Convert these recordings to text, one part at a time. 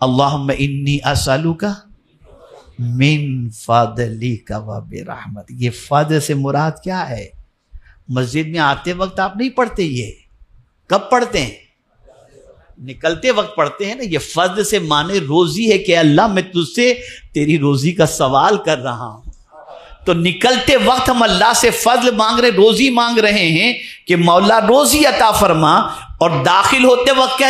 اللہم انی اسألک من فضلک و برحمتک. یہ فضل سے مراد کیا ہے؟ مسجد میں آتے وقت آپ نہیں پڑھتے، یہ کب پڑھتے ہیں؟ نکلتے وقت پڑھتے ہیں نا. یہ فضل سے معنی روزی ہے کہ اللہ میں تجھ سے تیری روزی کا سوال کر رہا ہوں. تو نکلتے وقت ہم اللہ سے فضل مانگ رہے، روزی مانگ رہے ہیں کہ مولا روزی عطا فرما. اور داخل ہوتے وقت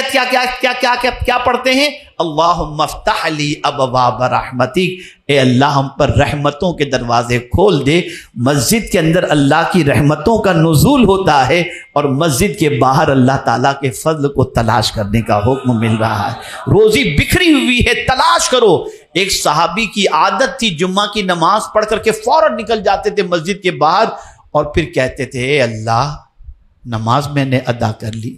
کیا پڑھتے ہیں؟ اللہم افتح لی ابواب رحمتک. اے اللہ ہم پر رحمتوں کے دروازے کھول دے. مسجد کے اندر اللہ کی رحمتوں کا نزول ہوتا ہے اور مسجد کے باہر اللہ تعالیٰ کے فضل کو تلاش کرنے کا حکم مل رہا ہے. روزی بکھری ہوئی ہے، تلاش کرو. ایک صحابی کی عادت تھی جمعہ کی نماز پڑھ کر کے فوراً نکل جاتے تھے مسجد کے باہر اور پھر کہتے تھے اے اللہ نماز میں نے ادا کر لی،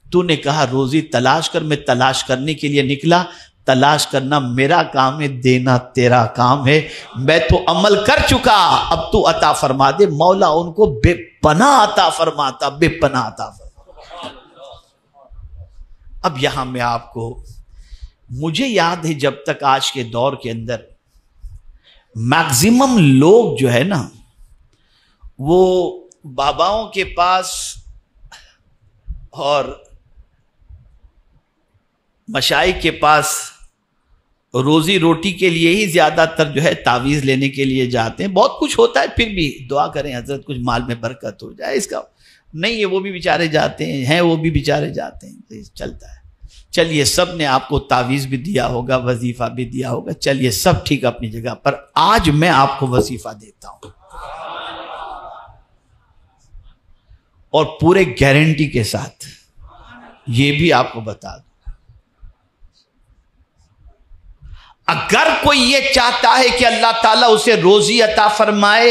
تو نے کہا روزی تلاش کر، میں تلاش کرنے کے لیے نکلا. تلاش کرنا میرا کام ہے، دینا تیرا کام ہے. میں تو عمل کر چکا، اب تو عطا فرما دے. مولا ان کو بے پناہ عطا فرماتا، بے پناہ عطا فرماتا. اب یہاں میں آپ کو، مجھے یاد ہے جب تک آج کے دور کے اندر میکزیمم لوگ جو ہے نا وہ باباؤں کے پاس اور مشائخ کے پاس روزی روٹی کے لیے ہی زیادہ تر جو ہے تعویذ لینے کے لیے جاتے ہیں. بہت کچھ ہوتا ہے پھر بھی دعا کریں حضرت کچھ مال میں برکت ہو جائے. اس کا نہیں ہے، وہ بھی بیچارے جاتے ہیں وہ بھی بیچارے جاتے ہیں، چلتا ہے. چلیے سب نے آپ کو تعویذ بھی دیا ہوگا، وظیفہ بھی دیا ہوگا، چلیے سب ٹھیک اپنی جگہ پر. آج میں آپ کو وظیفہ دیتا ہوں اور پورے گارنٹی کے ساتھ یہ بھی آپ کو بتا دوں، اگر کوئی یہ چاہتا ہے کہ اللہ تعالیٰ اسے روزی عطا فرمائے،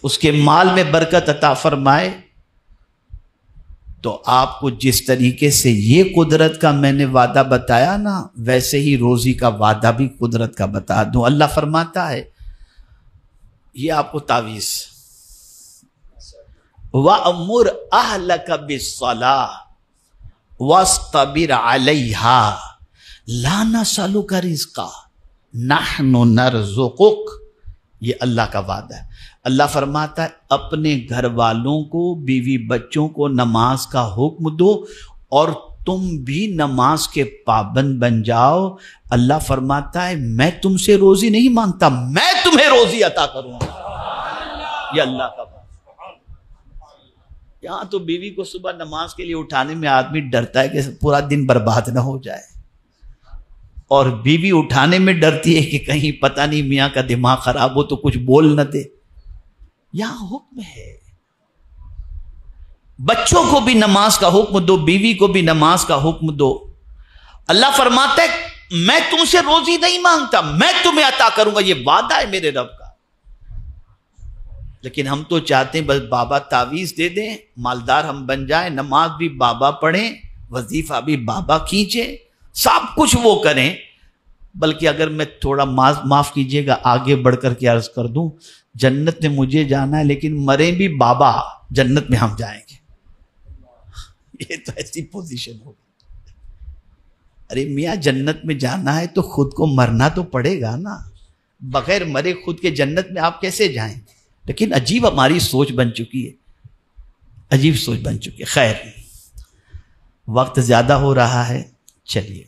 اس کے مال میں برکت عطا فرمائے، تو آپ کو جس طریقے سے یہ قدرت کا میں نے وعدہ بتایا نا، ویسے ہی روزی کا وعدہ بھی قدرت کا بتا دوں. اللہ فرماتا ہے، یہ آپ کو تعویذ، وَأَمُرْ أَهْلَكَ بِالصَّلَاةِ وَاسْتَبِرْ عَلَيْهَا لَا نَسْأَلُكَ رِزْقًا نَحْنُ نَرْزُقُكَ. یہ اللہ کا وعدہ ہے. اللہ فرماتا ہے اپنے گھر والوں کو، بیوی بچوں کو نماز کا حکم دو اور تم بھی نماز کے پابند بن جاؤ. اللہ فرماتا ہے میں تم سے روزی نہیں مانگتا، میں تمہیں روزی عطا کروں گا. یہ اللہ کا وعدہ. یہاں تو بیوی کو صبح نماز کے لیے اٹھانے میں آدمی ڈرتا ہے کہ پورا دن برباد نہ ہو جائے، اور بیوی اٹھانے میں ڈرتی ہے کہ کہیں پتہ نہیں میاں کا دماغ خراب ہو تو کچھ بول نہ دے. یہاں حکم ہے بچوں کو بھی نماز کا حکم دو، بیوی کو بھی نماز کا حکم دو. اللہ فرماتا ہے میں تم سے روزی نہیں مانگتا، میں تمہیں عطا کروں گا. یہ وعدہ ہے میرے رب کا. لیکن ہم تو چاہتے ہیں بس بابا تعویذ دے دیں، مالدار ہم بن جائیں، نماز بھی بابا پڑھیں، وظیفہ بھی بابا کھینچیں، سب کچھ وہ کریں. بلکہ اگر میں تھوڑا معاف کیجئے گا آگے بڑھ کر کے عرض کر دوں، جنت میں مجھے جانا ہے لیکن مریں بھی بابا، جنت میں ہم جائیں گے. یہ تو ایسی پوزیشن ہوگی. ارے میاں جنت میں جانا ہے تو خود کو مرنا تو پڑے گا نا، بغیر مرے خود کے جنت میں آپ کیسے جائیں؟ لیکن عجیب ہماری سوچ بن چکی ہے، عجیب سوچ بن چکی ہے. خیر وقت زیادہ ہو رہا ہے، چلیے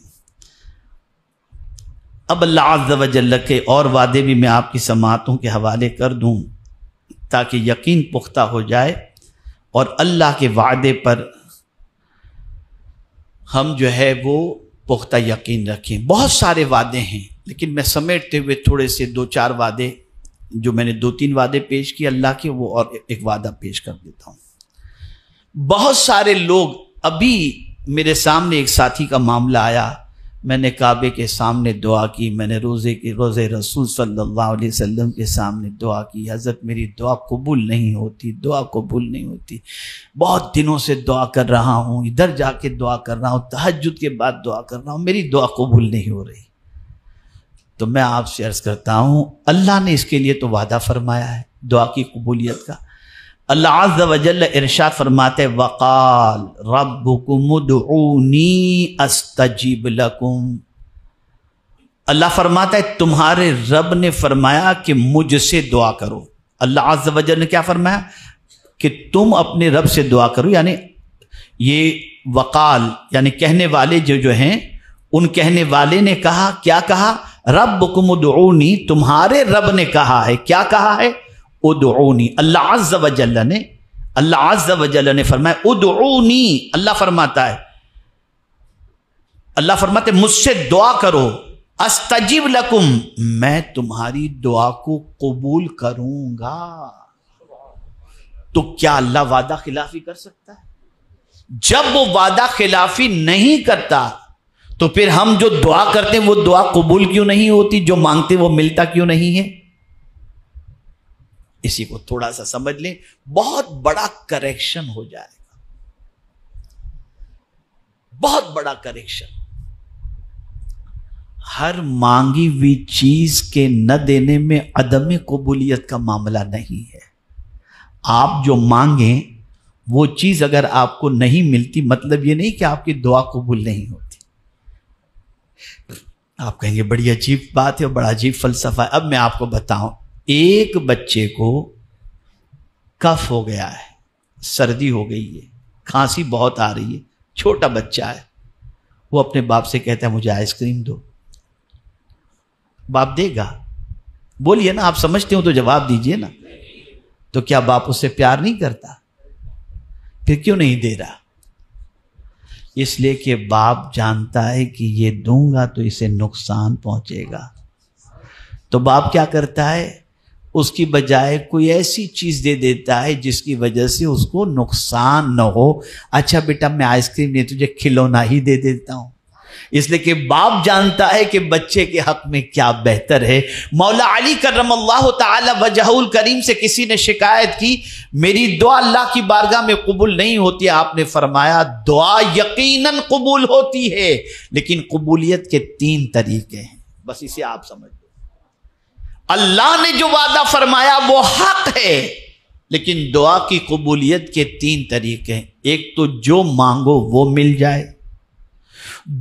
اب اللہ عز و جل کے اور وعدے بھی میں آپ کی سماعتوں کے حوالے کر دوں تاکہ یقین پختہ ہو جائے اور اللہ کے وعدے پر ہم جو ہے وہ پختہ یقین رکھیں. بہت سارے وعدے ہیں لیکن میں سمیٹتے ہوئے تھوڑے سے 2-4 وعدے، جو میں نے 2-3 وعدے پیش کیے اللہ کے، وہ اور ایک وعدہ پیش کر دیتا ہوں. بہت سارے لوگ، ابھی میرے سامنے ایک ساتھی کا معاملہ آیا، میں نے کعبے کے سامنے دعا کی، میں نے روزے رسول صلی اللہ علیہ وسلم کے سامنے دعا کی، حضرت میری دعا قبول نہیں ہوتی، دعا قبول نہیں ہوتی، بہت دنوں سے دعا کر رہا ہوں، ادھر جا کے دعا کر رہا ہوں، تہجد کے بعد دعا کر رہا ہوں، میری دعا قبول نہیں ہو رہی. تو میں آپ سے عرض کرتا ہوں اللہ نے اس کے لیے تو وعدہ فرمایا ہے دعا کی قبولیت کا. اللہ عز و جل ارشاد فرماتے وقال ربکم ادعونی استجب لکم. اللہ فرماتا ہے تمہارے رب نے فرمایا کہ مجھ سے دعا کرو. اللہ عز و جل نے کیا فرمایا کہ تم اپنے رب سے دعا کرو. یعنی یہ وقال یعنی کہنے والے جو ہیں ان کہنے والے نے کہا, کیا کہا؟ ربکم ادعونی, تمہارے رب نے کہا ہے. کیا کہا ہے؟ ادعونی. اللہ عز و جل نے فرمایا ادعونی. اللہ فرماتا ہے مجھ سے دعا کرو. استجب لکم, میں تمہاری دعا کو قبول کروں گا. تو کیا اللہ وعدہ خلافی کر سکتا ہے؟ جب وہ وعدہ خلافی نہیں کرتا تو پھر ہم جو دعا کرتے ہیں وہ دعا قبول کیوں نہیں ہوتی؟ جو مانگتے وہ ملتا کیوں نہیں ہے؟ اسی کو تھوڑا سا سمجھ لیں, بہت بڑا کریکشن ہو جائے گا. بہت بڑا کریکشن. ہر مانگی ہوئی چیز کے نہ دینے میں عدم قبولیت کا معاملہ نہیں ہے. آپ جو مانگیں وہ چیز اگر آپ کو نہیں ملتی, مطلب یہ نہیں کہ آپ کی دعا قبول نہیں ہوتی. آپ کہیں گے بڑی عجیب بات ہے اور بڑا عجیب فلسفہ ہے. اب میں آپ کو بتاؤں, ایک بچے کو کف ہو گیا ہے, سردی ہو گئی ہے, کھانسی بہت آ رہی ہے, چھوٹا بچہ ہے, وہ اپنے باپ سے کہتا ہے مجھے آئس کریم دو. باپ دے گا؟ بولیے نا, آپ سمجھتے ہو تو جواب دیجئے نا. تو کیا باپ اس سے پیار نہیں کرتا؟ پھر کیوں نہیں دے رہا؟ اس لیے کہ باپ جانتا ہے کہ یہ دوں گا تو اسے نقصان پہنچے گا. تو باپ کیا کرتا ہے؟ اس کی بجائے کوئی ایسی چیز دے دیتا ہے جس کی وجہ سے اس کو نقصان نہ ہو. اچھا بیٹا میں آئس کریم نہیں, تجھے کھلونا ہی دے دیتا ہوں. اس لیے کہ باپ جانتا ہے کہ بچے کے حق میں کیا بہتر ہے. مولا علی کرم اللہ تعالی وجہہ الکریم سے کسی نے شکایت کی میری دعا اللہ کی بارگاہ میں قبول نہیں ہوتی. آپ نے فرمایا دعا یقیناً قبول ہوتی ہے, لیکن قبولیت کے 3 طریقے ہیں. بس اسے آپ سمجھ لو. اللہ نے جو وعدہ فرمایا وہ حق ہے, لیکن دعا کی قبولیت کے 3 طریقے ہیں. ایک تو جو مانگو وہ مل جائے.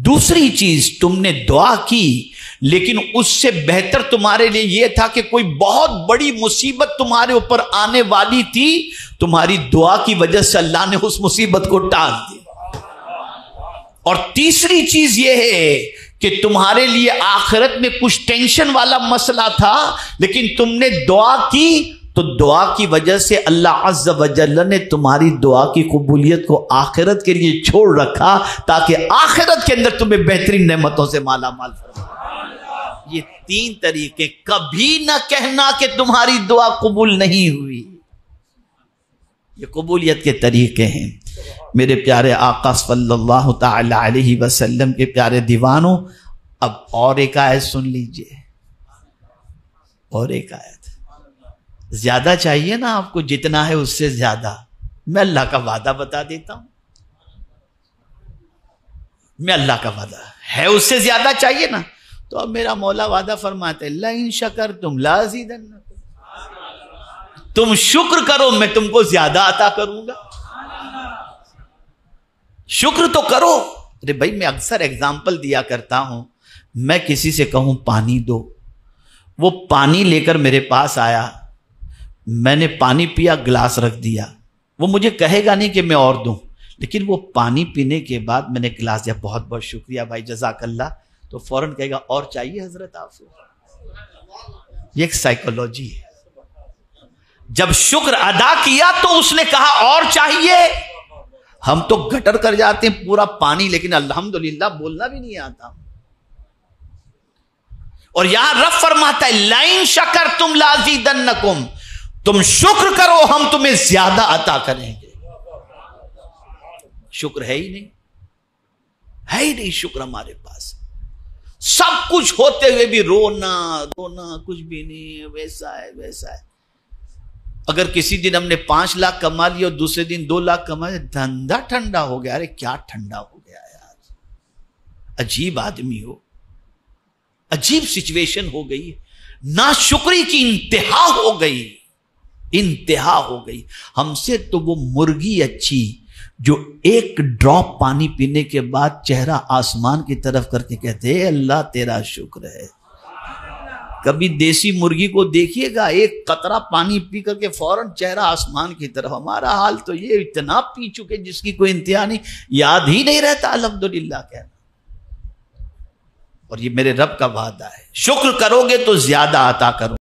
دوسری چیز تم نے دعا کی لیکن اس سے بہتر تمہارے لیے یہ تھا کہ کوئی بہت بڑی مصیبت تمہارے اوپر آنے والی تھی, تمہاری دعا کی وجہ سے اللہ نے اس مصیبت کو ٹال دیا. اور تیسری چیز یہ ہے کہ تمہارے لیے آخرت میں کچھ ٹینشن والا مسئلہ تھا لیکن تم نے دعا کی تو دعا کی وجہ سے اللہ عز و جل نے تمہاری دعا کی قبولیت کو آخرت کے لیے چھوڑ رکھا تاکہ آخرت کے اندر تمہیں بہترین نعمتوں سے مالا مال فرمائے. یہ 3 طریقے. کبھی نہ کہنا کہ تمہاری دعا قبول نہیں ہوئی. یہ قبولیت کے طریقے ہیں. میرے پیارے آقا صلی اللہ تعالی علیہ وسلم کے پیارے دیوانوں, اب اور ایک آیت سن لیجئے. اور ایک آیت زیادہ چاہیے نا آپ کو, جتنا ہے اس سے زیادہ. میں اللہ کا وعدہ بتا دیتا ہوں, میں اللہ کا وعدہ ہے اس سے زیادہ چاہیے نا. تو اب میرا مولا وعدہ فرماتے ہیں لئن شکرتم لازیدنکم, تم شکر کرو میں تم کو زیادہ عطا کروں گا. شکر تو کرو. ارے بھائی میں اکثر ایگزامپل دیا کرتا ہوں, میں کسی سے کہوں پانی دو, وہ پانی لے کر میرے پاس آیا, میں نے پانی پیا, گلاس رکھ دیا, وہ مجھے کہے گا نہیں کہ میں اور دوں, لیکن وہ پانی پینے کے بعد میں نے گلاس دیا, بہت بہت شکریہ بھائی جزاک اللہ, تو فوراً کہے گا اور چاہیے حضرت آپ سے. یہ ایک سائیکولوجی ہے. جب شکر ادا کیا تو اس نے کہا اور چاہیے. ہم تو گٹر کر جاتے ہیں پورا پانی, لیکن الحمدللہ بولنا بھی نہیں آتا. اور یہاں رب فرماتا ہے لئن شکرتم لازیدنکم, تم شکر کرو ہم تمہیں زیادہ عطا کریں گے. شکر ہے ہی نہیں, ہے ہی نہیں شکر ہمارے پاس. سب کچھ ہوتے ہوئے بھی رونا کچھ بھی نہیں, ویسا ہے ویسا ہے. اگر کسی دن ہم نے 5 لاکھ کما لیا اور دوسرے دن 2 لاکھ کما لیا, دھندا ٹھنڈا ہو گیا. ارے کیا ٹھنڈا ہو گیا یار, عجیب آدمی ہو, عجیب سچویشن ہو گئی, ناشکری کی انتہا ہو گئی. انتہا ہو گئی. ہم سے تو وہ مرغی اچھی جو ایک ڈراپ پانی پینے کے بعد چہرہ آسمان کی طرف کر کے کہتے ہیں اللہ تیرا شکر ہے. کبھی دیسی مرغی کو دیکھیے گا ایک قطرہ پانی پی کر کے فوراً چہرہ آسمان کی طرف. ہمارا حال تو یہ اتنا پی چکے جس کی کوئی انتہا نہیں, یاد ہی نہیں رہتا الحمدللہ کہنا. اور یہ میرے رب کا وعدہ ہے, شکر کرو گے تو زیادہ عطا کرو.